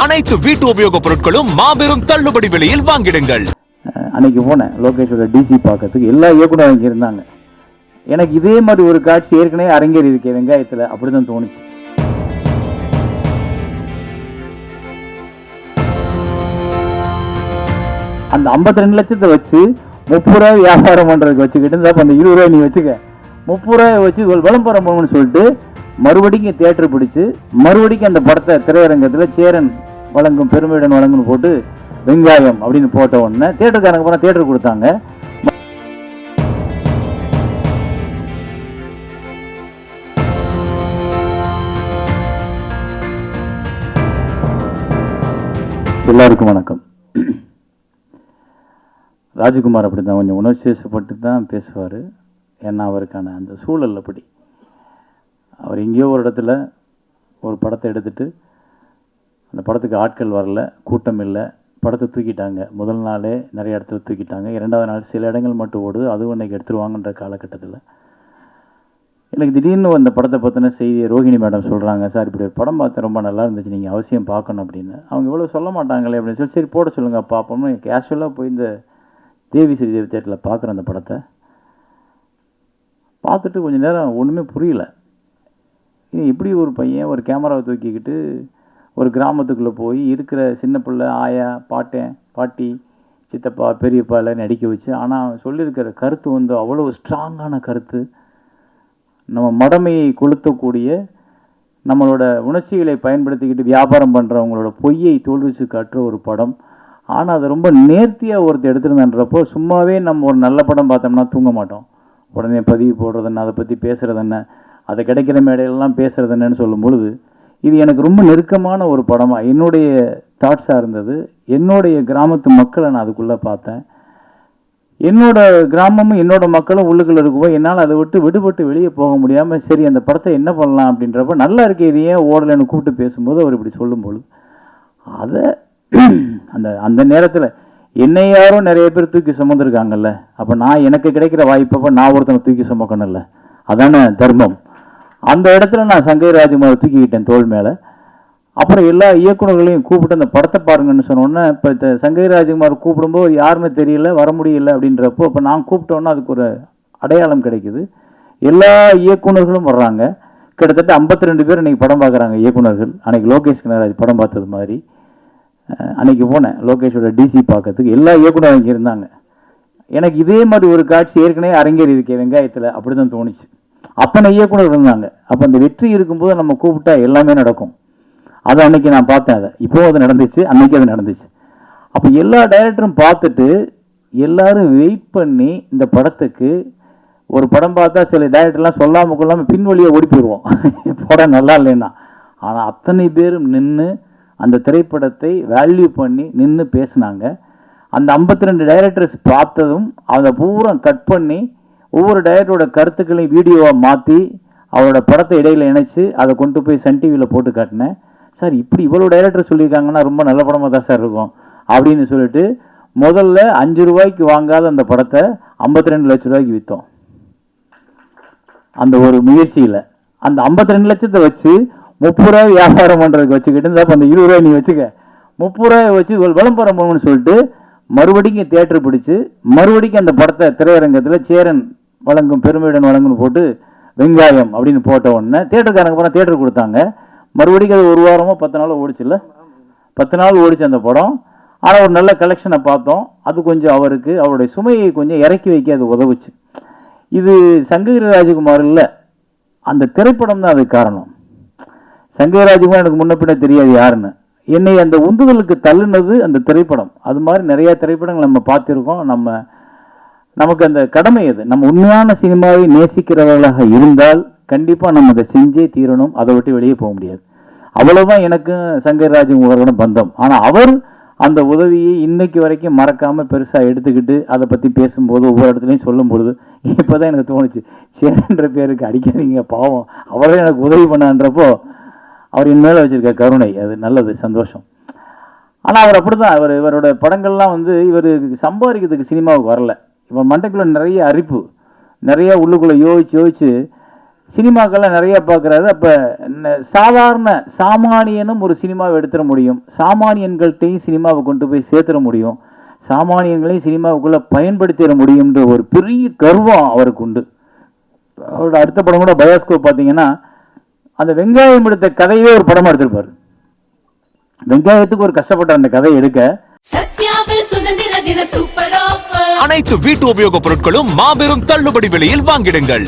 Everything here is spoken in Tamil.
அனைத்து வீட்டு உபயோக பொருட்களும் மாபெரும் தள்ளுபடி விலையில் வாங்கிடுங்கள். அன்னைக்கு போனேன் லோகேஷோட டிசி பார்க்கறதுக்கு. எல்லா இயக்குனரும் இங்கே இருந்தாங்க. எனக்கு இதே மாதிரி ஒரு காட்சி ஏற்கனவே அரங்கேறி இருக்கேன் வெங்காயத்தில், அப்படிதான் தோணுச்சு. அந்த 52 லட்சத்தை வச்சு 30 ரூபாய் வியாபாரம் பண்றதுக்கு வச்சுக்கிட்டு இருந்தா அந்த 20 ரூபாய் நீ வச்சுக்க, 30 ரூபாய் வச்சு விளம்பரம் பண்ணணும்னு சொல்லிட்டு மறுபடிக்கும் தியேட்டர் பிடிச்சு மறுபடிக்கும் அந்த படத்தை திரையரங்கத்தில் சேரன் வழங்கும் பெருமையுடன் வழங்குன்னு போட்டு வெங்காயம் அப்படின்னு போட்ட உடனே தியேட்டருக்காரங்க போனால் தியேட்டர் கொடுத்தாங்க. எல்லாருக்கும் வணக்கம். ராஜகுமார் அப்படி தான் கொஞ்சம் உணர்ச்சிவசப்பட்டு தான் பேசுவார். ஏன்னா அவருக்கான அந்த சூழல் அப்படி. அவர் எங்கேயோ ஒரு இடத்துல ஒரு படத்தை எடுத்துட்டு அந்த படத்துக்கு ஆட்கள் வரல, கூட்டம் இல்லை, படத்தை தூக்கிட்டாங்க. முதல் நாளே நிறைய இடத்துல தூக்கிட்டாங்க. 2வது நாள் சில இடங்கள் மட்டும் ஓடுது, அதுவும் இன்றைக்கி எடுத்துருவாங்கன்ற காலகட்டத்தில் எனக்கு திடீர்னு அந்த படத்தை பற்றின செய்தியை ரோஹிணி மேடம் சொல்கிறாங்க, சார் இப்படி ஒரு படம் பார்த்தேன், ரொம்ப நல்லா இருந்துச்சு, நீங்கள் அவசியம் பார்க்கணும் அப்படின்னு. அவங்க இவ்வளோ சொல்ல மாட்டாங்களே அப்படின்னு சொல்லி சரி போட சொல்லுங்கள் பார்ப்போம்னு கேஷுவலாக போய் இந்த தேவி ஸ்ரீதேவி தேட்டரில் பார்க்குறேன். அந்த படத்தை பார்த்துட்டு கொஞ்சம் நேரம் ஒன்றுமே புரியல. எப்படி ஒரு பையன் ஒரு கேமராவை தூக்கிக்கிட்டு ஒரு கிராமத்துக்குள்ளே போய் இருக்கிற சின்ன பிள்ளை, ஆயா, பாட்டேன், பாட்டி, சித்தப்பா, பெரியப்பா எல்லாம் நடிக்க வச்சு, ஆனால் சொல்லியிருக்கிற கருத்து வந்து அவ்வளோ ஸ்ட்ராங்கான கருத்து. நம்ம மடமையை கொளுத்தக்கூடிய, நம்மளோட உணர்ச்சிகளை பயன்படுத்திக்கிட்டு வியாபாரம் பண்ணுறவங்களோட பொய்யை தோல்விச்சு காட்டுற ஒரு படம். ஆனால் அதை ரொம்ப நேர்த்தியாக ஒருத்தர் எடுத்துருந்தன்றப்போ சும்மாவே நம்ம ஒரு நல்ல படம் பார்த்தோம்னா தூங்க மாட்டோம். உடனே பதிவு போடுறது என்ன, அதை பற்றி பேசுகிறது என்ன, அதை கிடைக்கிற மேடையிலலாம் பேசுகிறது என்னன்னு சொல்லும் பொழுது இது எனக்கு ரொம்ப நெருக்கமான ஒரு படமாக என்னுடைய தாட்ஸாக இருந்தது. என்னுடைய கிராமத்து மக்களை நான் அதுக்குள்ளே பார்த்தேன். என்னோட கிராமமும் என்னோட மக்களும் உள்ளுக்குள்ளே இருக்கும்போது என்னால் அதை விட்டு விடுபட்டு வெளியே போக முடியாமல் சரி அந்த படத்தை என்ன பண்ணலாம் அப்படின்றப்ப நல்லா இருக்கே இது ஏன் ஓடலைன்னு கூப்பிட்டு பேசும்போது அவர் இப்படி சொல்லும்போது அதை அந்த அந்த நேரத்தில் என்னை யாரோ நிறைய பேர் தூக்கி சுமந்துருக்காங்கல்ல, அப்போ நான் எனக்கு கிடைக்கிற வாய்ப்பப்போ நான் ஒருத்தனை தூக்கி சுமக்கணும்ல, அதான தர்மம். அந்த இடத்துல நான் சங்கை ராஜ்குமாரை தூக்கிக்கிட்டேன் தோள் மேலே. அப்புறம் எல்லா இயக்குநர்களையும் கூப்பிட்டு அந்த படத்தை பாருங்கன்னு சொன்னோன்னே இப்போ சங்கை ராஜ்குமார் கூப்பிடும்போது யாருன்னு தெரியல, வர முடியல அப்படின்றப்போ இப்போ நான் கூப்பிட்டோன்னா அதுக்கு ஒரு அடையாளம் கிடைக்குது. எல்லா இயக்குநர்களும் வர்றாங்க. கிட்டத்தட்ட 52 பேர் இன்றைக்கி படம் பார்க்குறாங்க இயக்குநர்கள். அன்றைக்கி லோகேஷ் கனகராஜ் படம் பார்த்தது மாதிரி அன்றைக்கி போனேன் லோகேஷோட டிசி பார்க்கறதுக்கு. எல்லா இயக்குநரும் இங்கே இருந்தாங்க. எனக்கு இதே மாதிரி ஒரு காட்சி ஏற்கனவே அரங்கேறி இருக்கேன் வெங்காயத்தில், அப்படி தான் தோணுச்சு. அப்போ இயக்குனர் இருந்தாங்க. அப்போ அந்த வெற்றி இருக்கும்போது நம்ம கூப்பிட்டா எல்லாமே நடக்கும். அது அன்னைக்கு நான் பார்த்தேன். அதை இப்போவும் அது நடந்துச்சு, அன்னைக்கு அது நடந்துச்சு. அப்போ எல்லா டைரக்டரும் பார்த்துட்டு எல்லாரும் வெயிட் பண்ணி இந்த படத்துக்கு ஒரு படம் பார்த்தா சில டைரக்டர்லாம் சொல்லாமல் கொள்ளாமல் பின்வழியை ஓடி போயிடுவோம் படம் நல்லா இல்லைன்னா. ஆனால் அத்தனை பேரும் நின்று அந்த திரைப்படத்தை வேல்யூ பண்ணி நின்று பேசினாங்க. அந்த 52 டைரக்டர்ஸ் பார்த்ததும் அதை பூரா கட் பண்ணி ஒவ்வொரு டைரக்டரோட கருத்துக்களையும் வீடியோவாக மாற்றி அவரோட படத்தை இடையில் இணைச்சி அதை கொண்டு போய் சன் டிவியில் போட்டு காட்டினேன். சார் இப்படி இவ்வளோ டைரக்டர் சொல்லியிருக்காங்கன்னா ரொம்ப நல்ல படமாக தான் சார் இருக்கும் அப்படின்னு சொல்லிட்டு முதல்ல 5 ரூபாய்க்கு வாங்காத அந்த படத்தை 52 லட்ச ரூபாய்க்கு விற்றோம். அந்த ஒரு முயற்சியில் அந்த 52 லட்சத்தை வச்சு 30 ரூபாய் வியாபாரம் பண்ணுறதுக்கு வச்சுக்கிட்டு இருந்தா அந்த 20 ரூபாய் நீ வச்சுக்க, 30 ரூபாய் வச்சு விளம்பரம் பண்ணணும்னு சொல்லிட்டு மறுபடிக்கும் தியேட்டர் பிடிச்சு மறுபடிக்கும் அந்த படத்தை திரையரங்கத்தில் சேரன் வழங்கும் பெருமையுடன் வழங்குன்னு போட்டு வெங்காயம் அப்படின்னு போட்ட உடனே தியேட்டருக்காரங்க போனால் தியேட்டர் கொடுத்தாங்க. மறுபடிக்கும் அது 1 வாரமோ 10 நாளோ ஓடிச்சுல்ல, 10 நாள் ஓடிச்சு அந்த படம். ஆனால் ஒரு நல்ல கலெக்ஷனை பார்த்தோம். அது கொஞ்சம் அவருக்கு அவருடைய சுமையை கொஞ்சம் இறக்கி வைக்க அது உதவுச்சு. இது சங்கை ராஜகுமார் இல்லை, அந்த திரைப்படம் தான் அதுக்கு காரணம். சங்கை ராஜகுமார் எனக்கு முன்ன பின்ன தெரியாது யாருன்னு. என்னை அந்த உந்துதலுக்கு தள்ளுனது அந்த திரைப்படம். அது மாதிரி நிறையா திரைப்படங்கள் நம்ம பார்த்துருக்கோம். நமக்கு அந்த கடமை அது. நம்ம உண்மையான சினிமாவை நேசிக்கிறவர்களாக இருந்தால் கண்டிப்பாக நம்ம அதை செஞ்சே தீரணும். அதை விட்டு வெளியே போக முடியாது. அவ்வளோதான் எனக்கும் சங்கை ராஜகுமாரோட பந்தம். ஆனால் அவர் அந்த உதவியை இன்னைக்கு வரைக்கும் மறக்காமல் பெருசாக எடுத்துக்கிட்டு அதை பற்றி பேசும்போது ஒவ்வொரு இடத்துலையும் சொல்லும் பொழுது இப்போ தான் எனக்கு தோணுச்சு, சேரன்ற பேருக்கு அடிக்காதீங்க பாவம், அவரே எனக்கு உதவி பண்ணான்றப்போ அவர் என் மேலே வச்சுருக்க கருணை அது நல்லது, சந்தோஷம். ஆனால் அவர் அப்படி தான். இவரோட படங்கள்லாம் இவர் சம்பாதிக்கிறதுக்கு சினிமாவுக்கு வரல. இவர் மண்டைக்குள்ளே நிறைய அரிப்பு, நிறைய உள்ளுக்குள்ளே யோசிச்சு சினிமாக்கள்லாம் நிறைய பார்க்குறாரு. அப்போ சாதாரண சாமானியனும் ஒரு சினிமாவை எடுத்துட முடியும், சாமானியன்கள்கிட்டையும் சினிமாவை கொண்டு போய் சேர்த்துட முடியும், சாமானியங்களையும் சினிமாவுக்குள்ளே பயன்படுத்திட முடியுன்ற ஒரு பெரிய கர்வம் அவருக்கு உண்டு. அவரோட அடுத்த படம் கூட பயோஸ்கோப் பார்த்தீங்கன்னா அந்த வெங்காயம் எடுத்த கதையே ஒரு படமாக எடுத்திருப்பார். வெங்காயத்துக்கு ஒரு கஷ்டப்பட்ட அந்த கதையை எடுக்க சத்யாவில் சுதந்திர தின சூப்பர் ஆஃபர். அனைத்து வீட்டு உபயோகப் பொருட்களும் மாபெரும் தள்ளுபடி விலையில் வாங்கிடுங்கள்.